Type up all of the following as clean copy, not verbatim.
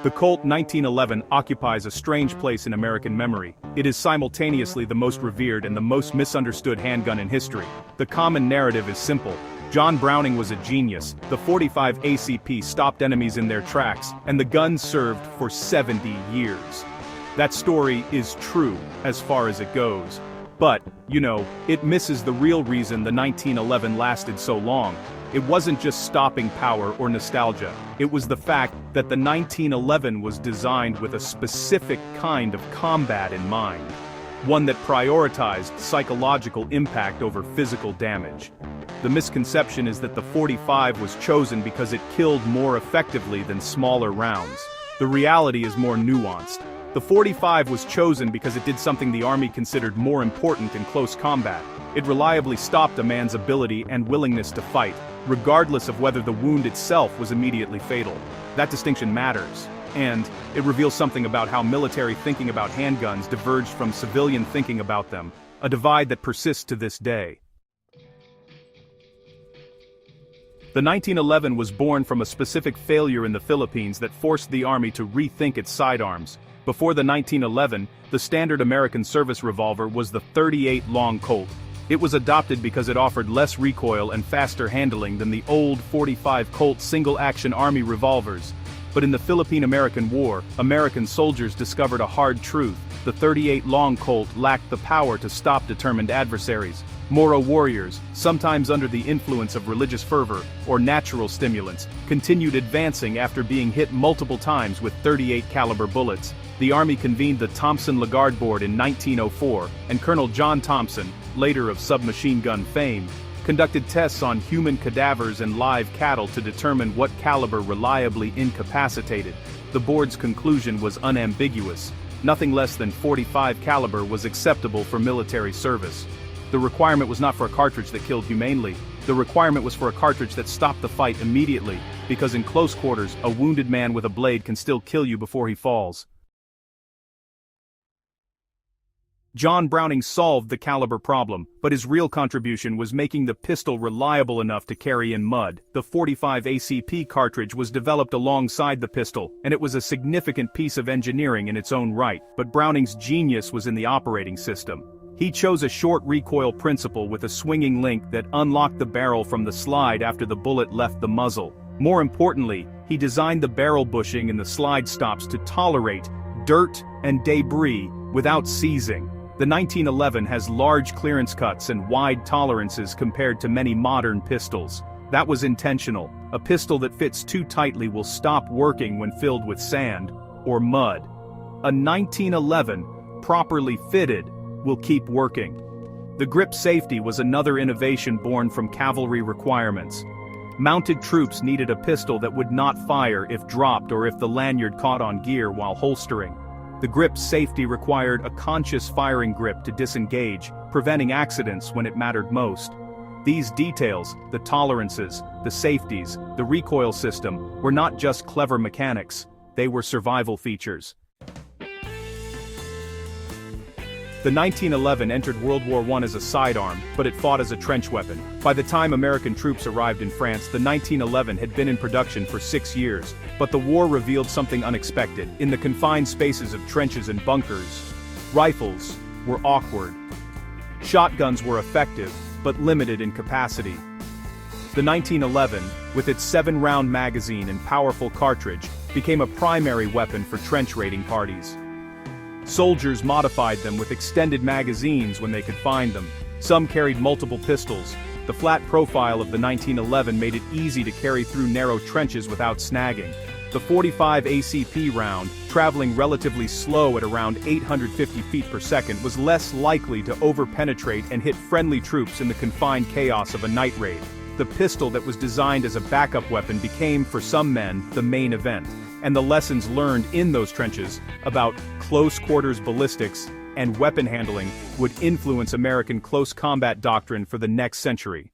The Colt 1911 occupies a strange place in American memory. It is simultaneously the most revered and the most misunderstood handgun in history. The common narrative is simple. John Browning was a genius, the .45 ACP stopped enemies in their tracks, and the gun served for 70 years. That story is true, as far as it goes. But, it misses the real reason the 1911 lasted so long. It wasn't just stopping power or nostalgia, it was the fact that the 1911 was designed with a specific kind of combat in mind. One that prioritized psychological impact over physical damage. The misconception is that the .45 was chosen because it killed more effectively than smaller rounds. The reality is more nuanced. The .45 was chosen because it did something the Army considered more important in close combat. It reliably stopped a man's ability and willingness to fight, regardless of whether the wound itself was immediately fatal. That distinction matters, and it reveals something about how military thinking about handguns diverged from civilian thinking about them, a divide that persists to this day. The 1911 was born from a specific failure in the Philippines that forced the Army to rethink its sidearms. Before the 1911, the standard American service revolver was the .38 Long Colt. It was adopted because it offered less recoil and faster handling than the old .45 Colt single-action Army revolvers. But in the Philippine-American War, American soldiers discovered a hard truth. The .38 Long Colt lacked the power to stop determined adversaries. Moro warriors, sometimes under the influence of religious fervor or natural stimulants, continued advancing after being hit multiple times with .38 caliber bullets. The Army convened the Thompson-Lagarde Board in 1904, and Colonel John Thompson, later of submachine gun fame, conducted tests on human cadavers and live cattle to determine what caliber reliably incapacitated. The board's conclusion was unambiguous. Nothing less than .45 caliber was acceptable for military service. The requirement was not for a cartridge that killed humanely. The requirement was for a cartridge that stopped the fight immediately, because in close quarters, a wounded man with a blade can still kill you before he falls. John Browning solved the caliber problem, but his real contribution was making the pistol reliable enough to carry in mud. The .45 ACP cartridge was developed alongside the pistol, and it was a significant piece of engineering in its own right, but Browning's genius was in the operating system. He chose a short recoil principle with a swinging link that unlocked the barrel from the slide after the bullet left the muzzle. More importantly, he designed the barrel bushing and the slide stops to tolerate dirt and debris without seizing. The 1911 has large clearance cuts and wide tolerances compared to many modern pistols. That was intentional. A pistol that fits too tightly will stop working when filled with sand or mud. A 1911, properly fitted, will keep working. The grip safety was another innovation born from cavalry requirements. Mounted troops needed a pistol that would not fire if dropped or if the lanyard caught on gear while holstering. The grip safety required a conscious firing grip to disengage, preventing accidents when it mattered most. These details, the tolerances, the safeties, the recoil system, were not just clever mechanics, they were survival features. The 1911 entered World War I as a sidearm, but it fought as a trench weapon. By the time American troops arrived in France, the 1911 had been in production for 6 years. But the war revealed something unexpected. In the confined spaces of trenches and bunkers, rifles were awkward. Shotguns were effective, but limited in capacity. The 1911, with its 7-round magazine and powerful cartridge, became a primary weapon for trench raiding parties. Soldiers modified them with extended magazines when they could find them. Some carried multiple pistols. The flat profile of the 1911 made it easy to carry through narrow trenches without snagging. The .45 ACP round, traveling relatively slow at around 850 feet per second, was less likely to over-penetrate and hit friendly troops in the confined chaos of a night raid. The pistol that was designed as a backup weapon became, for some men, the main event. And the lessons learned in those trenches about close-quarters ballistics and weapon handling would influence American close combat doctrine for the next century.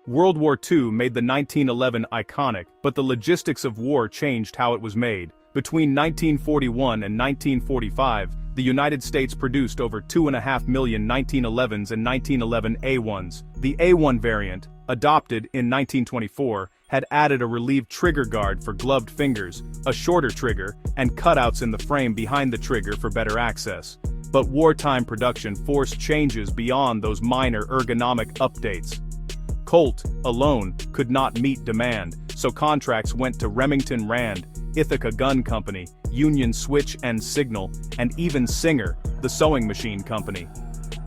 World War II made the 1911 iconic, but the logistics of war changed how it was made. Between 1941 and 1945, the United States produced over 2.5 million 1911s and 1911 A1s. The A1 variant, adopted in 1924, had added a relieved trigger guard for gloved fingers, a shorter trigger, and cutouts in the frame behind the trigger for better access. But wartime production forced changes beyond those minor ergonomic updates. Colt, alone, could not meet demand, so contracts went to Remington Rand, Ithaca Gun Company, Union Switch and Signal, and even Singer, the sewing machine company.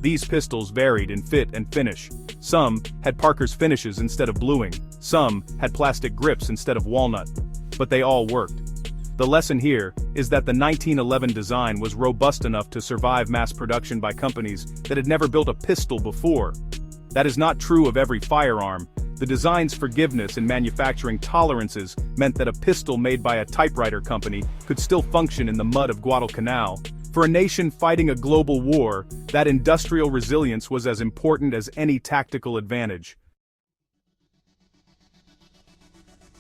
These pistols varied in fit and finish. Some had Parker's finishes instead of bluing, some had plastic grips instead of walnut. But they all worked. The lesson here is that the 1911 design was robust enough to survive mass production by companies that had never built a pistol before. That is not true of every firearm. The design's forgiveness and manufacturing tolerances meant that a pistol made by a typewriter company could still function in the mud of Guadalcanal. For a nation fighting a global war, that industrial resilience was as important as any tactical advantage.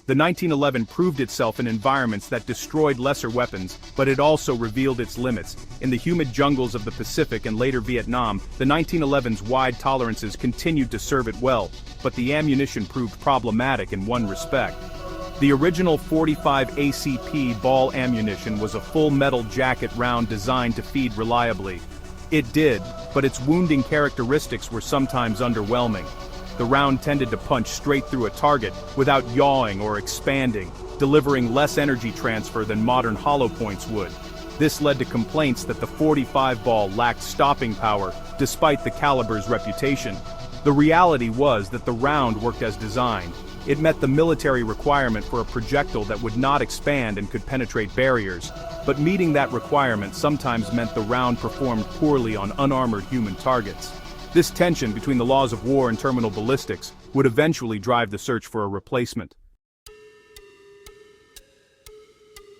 The 1911 proved itself in environments that destroyed lesser weapons, but it also revealed its limits. In the humid jungles of the Pacific and later Vietnam, the 1911's wide tolerances continued to serve it well, but the ammunition proved problematic in one respect. The original .45 ACP ball ammunition was a full metal jacket round designed to feed reliably. It did, but its wounding characteristics were sometimes underwhelming. The round tended to punch straight through a target without yawing or expanding, delivering less energy transfer than modern hollow points would. This led to complaints that the .45 ball lacked stopping power, despite the caliber's reputation. The reality was that the round worked as designed. It met the military requirement for a projectile that would not expand and could penetrate barriers. But meeting that requirement sometimes meant the round performed poorly on unarmored human targets. This tension between the laws of war and terminal ballistics would eventually drive the search for a replacement.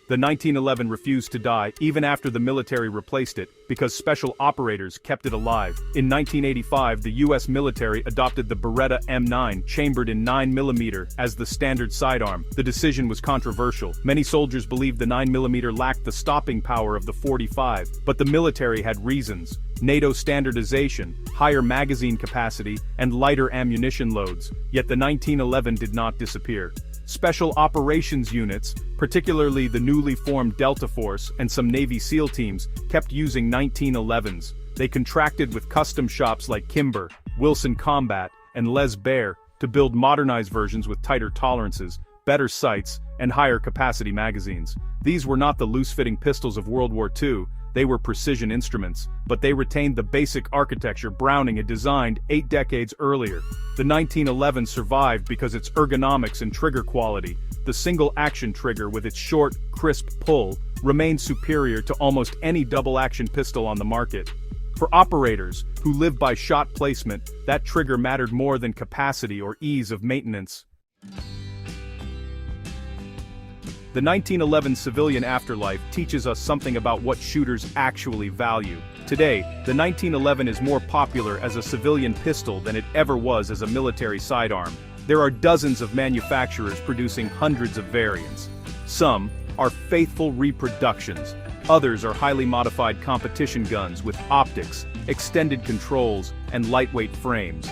The 1911 refused to die even after the military replaced it because special operators kept it alive. In 1985, the U.S. military adopted the Beretta M9 chambered in 9mm as the standard sidearm. The decision was controversial. Many soldiers believed the 9mm lacked the stopping power of the .45, but the military had reasons. NATO standardization, higher magazine capacity, and lighter ammunition loads. Yet the 1911 did not disappear. Special operations units, particularly the newly formed Delta Force and some Navy SEAL teams, kept using 1911s. They contracted with custom shops like Kimber, Wilson Combat, and Les Baer to build modernized versions with tighter tolerances, better sights, and higher capacity magazines. These were not the loose-fitting pistols of World War II. They were precision instruments, but they retained the basic architecture Browning had designed 8 decades earlier. The 1911 survived because its ergonomics and trigger quality. The single-action trigger with its short, crisp pull remained superior to almost any double-action pistol on the market. For operators who live by shot placement, that trigger mattered more than capacity or ease of maintenance. The 1911 civilian afterlife teaches us something about what shooters actually value. Today, the 1911 is more popular as a civilian pistol than it ever was as a military sidearm. There are dozens of manufacturers producing hundreds of variants. Some are faithful reproductions. Others are highly modified competition guns with optics, extended controls, and lightweight frames.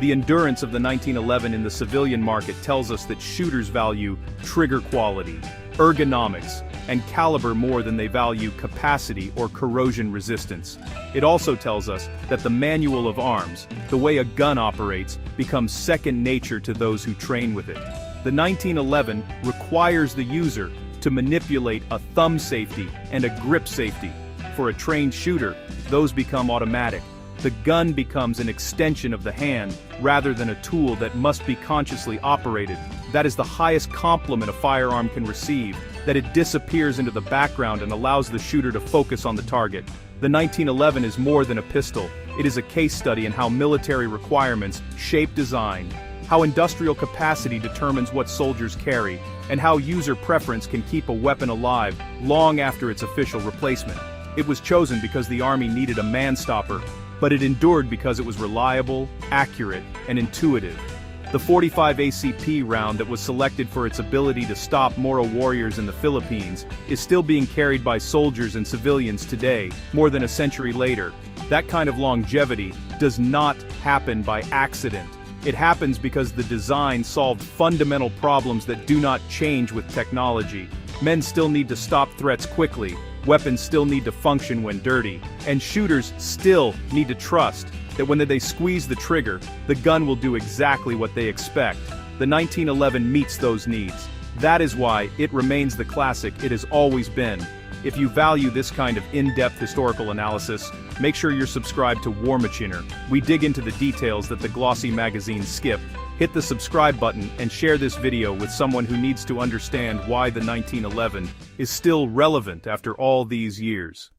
The endurance of the 1911 in the civilian market tells us that shooters value trigger quality, ergonomics, and caliber more than they value capacity or corrosion resistance. It also tells us that the manual of arms, the way a gun operates, becomes second nature to those who train with it. The 1911 requires the user to manipulate a thumb safety and a grip safety. For a trained shooter, those become automatic. The gun becomes an extension of the hand, rather than a tool that must be consciously operated. That is the highest compliment a firearm can receive, that it disappears into the background and allows the shooter to focus on the target. The 1911 is more than a pistol. It is a case study in how military requirements shape design, how industrial capacity determines what soldiers carry, and how user preference can keep a weapon alive long after its official replacement. It was chosen because the Army needed a man-stopper, but it endured because it was reliable, accurate, and intuitive. The .45 ACP round that was selected for its ability to stop Moro warriors in the Philippines is still being carried by soldiers and civilians today, more than a century later. That kind of longevity does not happen by accident. It happens because the design solved fundamental problems that do not change with technology. Men still need to stop threats quickly, weapons still need to function when dirty, and shooters still need to trust that when they squeeze the trigger, the gun will do exactly what they expect. The 1911 meets those needs. That is why it remains the classic it has always been. If you value this kind of in-depth historical analysis, make sure you're subscribed to War Machiner. We dig into the details that the glossy magazines skip. Hit the subscribe button and share this video with someone who needs to understand why the 1911 is still relevant after all these years.